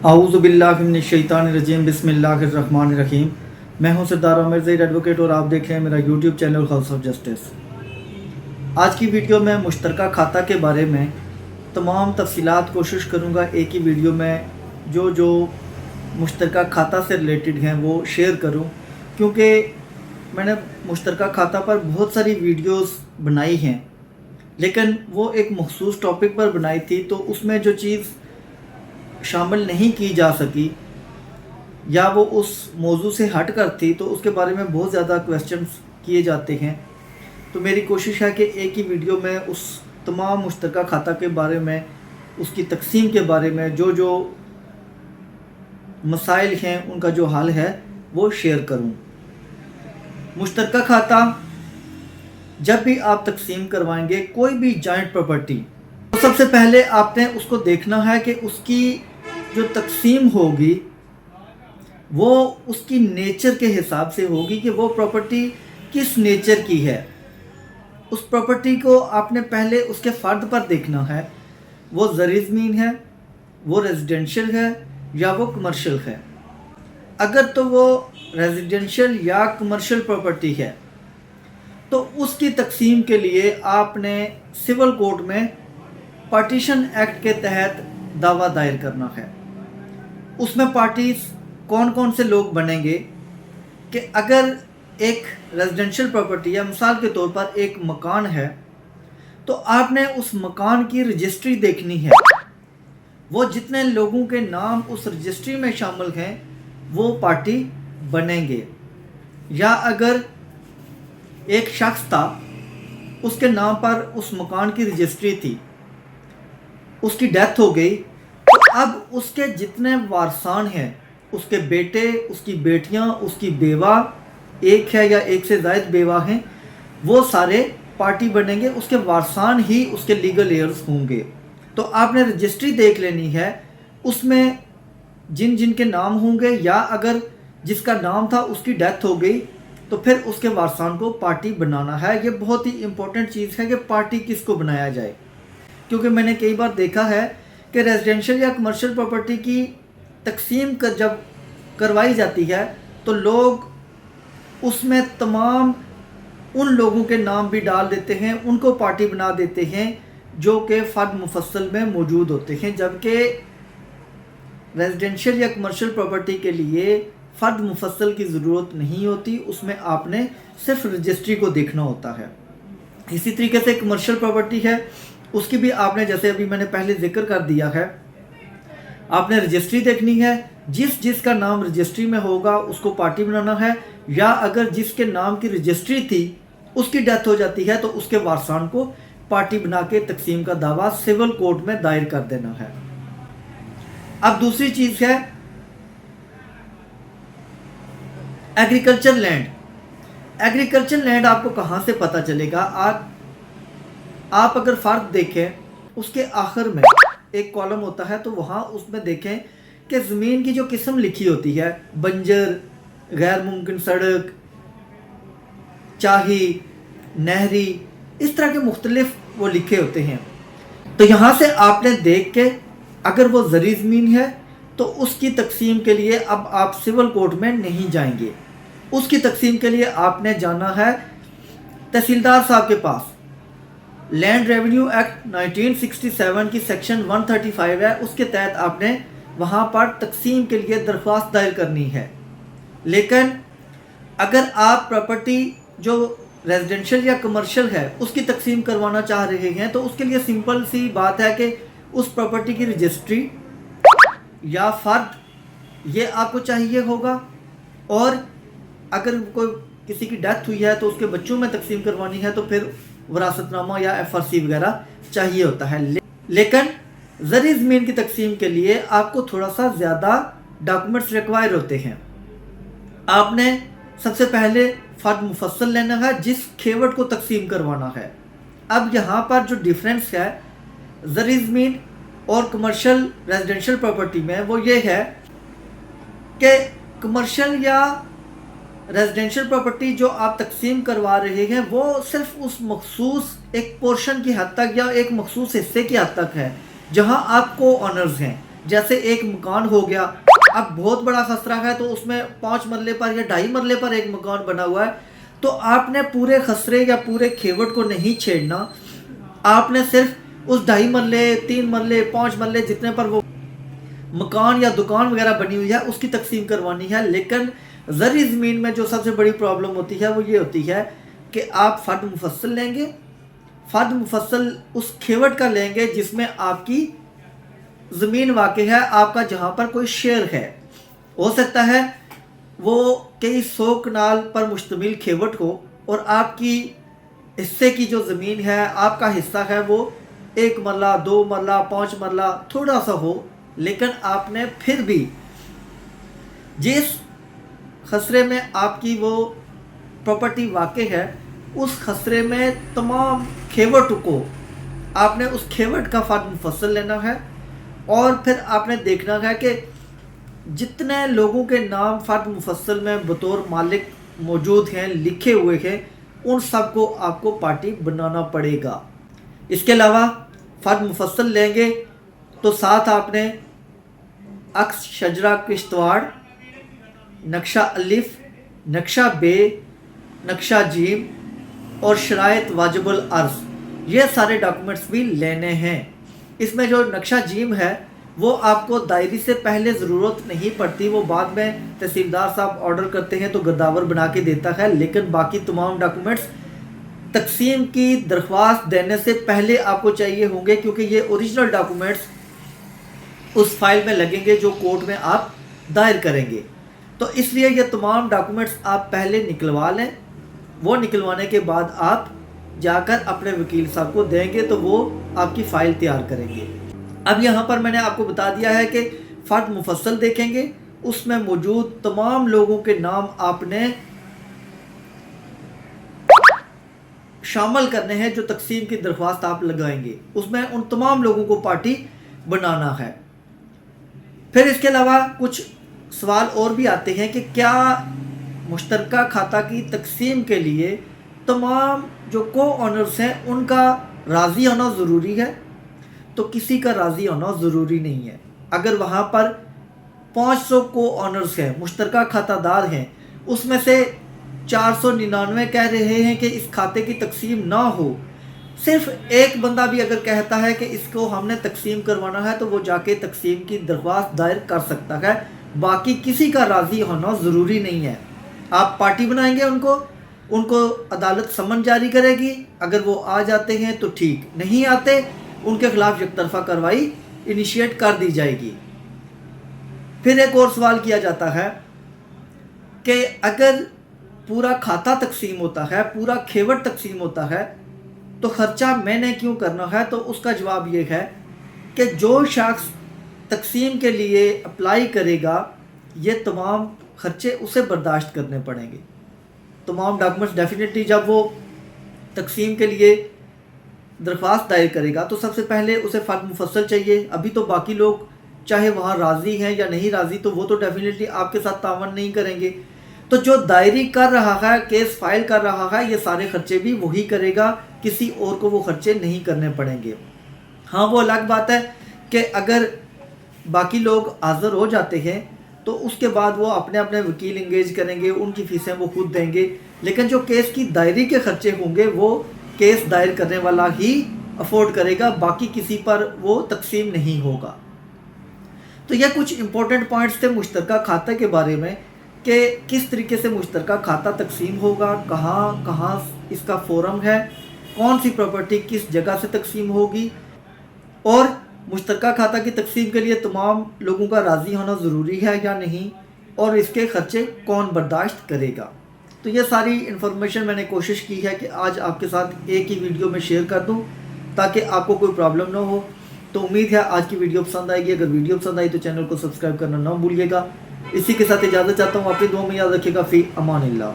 आऊज़ु बिल्लाहि मिनश्शैतानिर्रजीम बिस्मिल्लाहिर्रहमानिर्रहीम। मैं हूं सरदार आमिर ज़हीर एडवोकेट और आप देख रहे हैं मेरा YouTube channel house of justice. आज की वीडियो में मुश्तरका खाता के बारे में तमाम तफसीलात कोशिश करूंगा एक ही वीडियो में जो मुश्तरका खाता से रिलेटेड हैं वो शेयर करूं, क्योंकि मैंने मुश्तरका खाता पर बहुत सारी वीडियोस बनाई हैं, लेकिन वो एक मखसूस टॉपिक पर बनाई थी तो उसमें जो चीज़ शामिल नहीं की जा सकी या वो उस मौजू से हट कर थी तो उसके बारे में बहुत ज़्यादा क्वेश्चंस किए जाते हैं। तो मेरी कोशिश है कि एक ही वीडियो में उस तमाम मुश्तरका खाता के बारे में, उसकी तकसीम के बारे में जो मसाइल हैं उनका जो हल है वो शेयर करूं। मुश्तरका खाता जब भी आप तकसीम करवाएंगे कोई भी जॉइंट प्रॉपर्टी, तो सबसे पहले आपने उसको देखना है कि उसकी जो तकसीम होगी वो उसकी नेचर के हिसाब से होगी कि वो प्रॉपर्टी किस नेचर की है। उस प्रॉपर्टी को आपने पहले उसके फ़र्द पर देखना है, वो ज़री ज़मीन है, वो रेजिडेंशियल है या वो कमर्शियल है। अगर तो वो रेजिडेंशियल या कमर्शियल प्रॉपर्टी है तो उसकी तकसीम के लिए आपने सिविल कोर्ट में पार्टीशन एक्ट के तहत दावा दायर करना है। उसमें पार्टीज कौन कौन से लोग बनेंगे कि अगर एक रेजिडेंशियल प्रॉपर्टी या मिसाल के तौर पर एक मकान है तो आपने उस मकान की रजिस्ट्री देखनी है, वो जितने लोगों के नाम उस रजिस्ट्री में शामिल हैं वो पार्टी बनेंगे। या अगर एक शख्स था, उसके नाम पर उस मकान की रजिस्ट्री थी, उसकी डेथ हो गई, तो अब उसके जितने वारसान हैं, उसके बेटे, उसकी बेटियां, उसकी बेवा, एक है या एक से ज़ायद बेवा हैं, वो सारे पार्टी बनेंगे। उसके वारसान ही उसके लीगल एयर्स होंगे। तो आपने रजिस्ट्री देख लेनी है, उसमें जिन जिन के नाम होंगे, या अगर जिसका नाम था उसकी डेथ हो गई तो फिर उसके वारसान को पार्टी बनाना है। ये बहुत ही इम्पोर्टेंट चीज़ है कि पार्टी किसको बनाया जाए, क्योंकि मैंने कई बार देखा है कि रेजिडेंशियल या कमर्शियल प्रॉपर्टी की तकसीम जब करवाई जाती है तो लोग उसमें तमाम उन लोगों के नाम भी डाल देते हैं, उनको पार्टी बना देते हैं जो कि फ़र्द मुफस्सल में मौजूद होते हैं, जबकि रेजिडेंशियल या कमर्शियल प्रॉपर्टी के लिए फ़र्द मुफस्सल की ज़रूरत नहीं होती, उसमें आपने सिर्फ रजिस्ट्री को देखना होता है। इसी तरीके से कमर्शियल प्रॉपर्टी है, उसकी भी आपने, जैसे अभी मैंने पहले जिक्र कर दिया है, आपने रजिस्ट्री देखनी है, जिसका नाम रजिस्ट्री में होगा उसको पार्टी बनाना है। या अगर जिसके नाम की रजिस्ट्री थी उसकी डेथ हो जाती है तो उसके वारसान को पार्टी बना के तकसीम का दावा सिविल कोर्ट में दायर कर देना है। अब दूसरी चीज़ है एग्रीकल्चर लैंड। एग्रीकल्चर लैंड आपको कहाँ से पता चलेगा? आप अगर फ़र्द देखें, उसके आखिर में एक कॉलम होता है, तो वहाँ उसमें देखें कि ज़मीन की जो किस्म लिखी होती है, बंजर, गैर मुमकिन सड़क, चाही, नहरी, इस तरह के मुख्तलिफ वो लिखे होते हैं। तो यहाँ से आपने देख के अगर वो ज़री ज़मीन है तो उसकी तकसीम के लिए अब आप सिविल कोर्ट में नहीं जाएंगे। उसकी तकसीम के लिए आपने जाना है तहसीलदार साहब के पास। लैंड रेवेन्यू एक्ट 1967 की सेक्शन 135 है, उसके तहत आपने वहाँ पर तकसीम के लिए दरख्वास्त दायर करनी है। लेकिन अगर आप प्रॉपर्टी जो रेजिडेंशियल या कमर्शियल है उसकी तकसीम करवाना चाह रहे हैं तो उसके लिए सिंपल सी बात है कि उस प्रॉपर्टी की रजिस्ट्री या फ़र्द ये आपको चाहिए होगा, और अगर कोई किसी की डेथ हुई है तो उसके बच्चों में तकसीम करवानी है तो फिर वरासतनामा या FRC वगैरह चाहिए होता है। लेकिन ज़री ज़मीन की तकसीम के लिए आपको थोड़ा सा ज़्यादा डॉक्यूमेंट्स रिक्वायर होते हैं। आपने सबसे पहले फ़र्द मुफस्सल लेना है जिस खेवट को तकसीम करवाना है। अब यहाँ पर जो डिफरेंस है ज़री ज़मीन और कमर्शियल रेजिडेंशियल प्रॉपर्टी में वो ये है कि कमर्शियल या रेजिडेंशियल प्रॉपर्टी जो आप तकसीम करवा रहे हैं वो सिर्फ उस मखसूस एक पोर्शन की हद तक या एक मखसूस हिस्से की हद तक है जहां आपको ऑनर्स हैं, जैसे एक मकान हो गया, अब बहुत बड़ा खसरा है तो उसमें 5 मरले पर या 2.5 मरले पर एक मकान बना हुआ है, तो आपने पूरे खसरे या पूरे खेवट को नहीं छेड़ना। आपने सिर्फ उस 2.5 मरले, 3 मरले, 5 मरले जितने पर वो मकान या दुकान वगैरह बनी हुई है उसकी तकसीम करवानी है। लेकिन ज़री ज़मीन में जो सबसे बड़ी प्रॉब्लम होती है वो ये होती है कि आप फ़र्द मुफस्सल लेंगे, फ़र्द मुफस्सल उस खेवट का लेंगे जिसमें आपकी ज़मीन वाक़ई है, आपका जहाँ पर कोई शेर है। हो सकता है वो कई 100 कनाल पर मुश्तमिल खेवट हो और आपकी हिस्से की जो ज़मीन है, आपका हिस्सा है वो 1 मरला, 2 मरला, 5 मरला थोड़ा सा हो, लेकिन आपने फिर भी जिस खसरे में आपकी वो प्रॉपर्टी वाक़ई है उस खसरे में तमाम खेवट को आपने उस खेवट का फ़र्द मुफस्सल लेना है और फिर आपने देखना है कि जितने लोगों के नाम फ़र्द मुफस्सल में बतौर मालिक मौजूद हैं, लिखे हुए हैं, उन सब को आपको पार्टी बनाना पड़ेगा। इसके अलावा फ़र्द मुफस्सल लेंगे तो साथ आपने अक्स शजरा किश्तवाड़, नक्शा अलिफ, नक्शा बे, नक्शा जीम और शराइत वाजिबुल अर्ज़, ये सारे डॉक्यूमेंट्स भी लेने हैं। इसमें जो नक्शा जीम है वो आपको दायरी से पहले ज़रूरत नहीं पड़ती, वो बाद में तहसीलदार साहब ऑर्डर करते हैं तो गद्दावर बना के देता है, लेकिन बाकी तमाम डॉक्यूमेंट्स तकसीम की दरख्वास्त देने से पहले आपको चाहिए होंगे, क्योंकि ये ओरिजिनल डॉक्यूमेंट्स उस फाइल में लगेंगे जो कोर्ट में आप दायर करेंगे। तो इसलिए ये तमाम डॉक्यूमेंट्स आप पहले निकलवा लें। वो निकलवाने के बाद आप जाकर अपने वकील साहब को देंगे तो वो आपकी फ़ाइल तैयार करेंगे। अब यहाँ पर मैंने आपको बता दिया है कि फ़र्द मुफस्सल देखेंगे, उसमें मौजूद तमाम लोगों के नाम आपने शामिल करने हैं जो तकसीम की दरख्वास्त आप लगाएंगे, उसमें उन तमाम लोगों को पार्टी बनाना है। फिर इसके अलावा कुछ सवाल और भी आते हैं कि क्या मुश्तरका खाता की तकसीम के लिए तमाम जो को ऑनर्स हैं उनका राज़ी होना ज़रूरी है? तो किसी का राज़ी होना ज़रूरी नहीं है। अगर वहाँ पर 500 को ऑनर्स हैं, मुश्तरका खातादार हैं, उसमें से 499 कह रहे हैं कि इस खाते की तकसीम ना हो, सिर्फ एक बंदा भी अगर कहता है कि इसको हमने तकसीम करवाना है तो वो जाके तकसीम की दरख्वास्त दायर कर सकता है। बाकी किसी का राज़ी होना ज़रूरी नहीं है। आप पार्टी बनाएंगे, उनको अदालत समन जारी करेगी, अगर वो आ जाते हैं तो ठीक, नहीं आते उनके खिलाफ एकतरफा कार्रवाई इनिशिएट कर दी जाएगी। फिर एक और सवाल किया जाता है कि अगर पूरा खाता तकसीम होता है, पूरा खेवट तकसीम होता है, तो ख़र्चा मैंने क्यों करना है? तो उसका जवाब ये है कि जो शख्स तकसीम के लिए अप्लाई करेगा ये तमाम ख़र्चे उसे बर्दाश्त करने पड़ेंगे। तमाम डॉक्यूमेंट्स डेफिनेटली जब वो तकसीम के लिए दरख्वास्त दायर करेगा तो सबसे पहले उसे फ़र्द मुफस्सल चाहिए। अभी तो बाकी लोग चाहे वहाँ राज़ी हैं या नहीं राज़ी, तो वो तो डेफिनेटली आपके साथ तावन नहीं करेंगे। तो जो दायरी कर रहा है, केस फाइल कर रहा है, ये सारे ख़र्चे भी वही करेगा, किसी और को वो ख़र्चे नहीं करने पड़ेंगे। हाँ, वो अलग बात है कि अगर बाकी लोग हाज़िर हो जाते हैं तो उसके बाद वो अपने अपने वकील इंगेज करेंगे, उनकी फ़ीसें वो खुद देंगे, लेकिन जो केस की दायरी के ख़र्चे होंगे वो केस दायर करने वाला ही अफोर्ड करेगा, बाकी किसी पर वो तकसीम नहीं होगा। तो ये कुछ इंपॉर्टेंट पॉइंट्स थे मुश्तरका खाते के बारे में कि किस तरीके से मुश्तरका खाता तकसीम होगा, कहाँ कहाँ इसका फोरम है, कौन सी प्रॉपर्टी किस जगह से तकसीम होगी, और मुश्तरका खाता की तकसीम के लिए तमाम लोगों का राज़ी होना ज़रूरी है या नहीं, और इसके ख़र्चे कौन बर्दाश्त करेगा। तो ये सारी इन्फॉर्मेशन मैंने कोशिश की है कि आज आपके साथ एक ही वीडियो में शेयर कर दूं ताकि आपको कोई प्रॉब्लम ना हो। तो उम्मीद है आज की वीडियो पसंद आएगी। अगर वीडियो पसंद आई तो चैनल को सब्सक्राइब करना ना भूलिएगा। इसी के साथ इजाज़त चाहता हूँ, अपनी दुआ में याद रखिएगा। फ़ी अमानिल्लाह।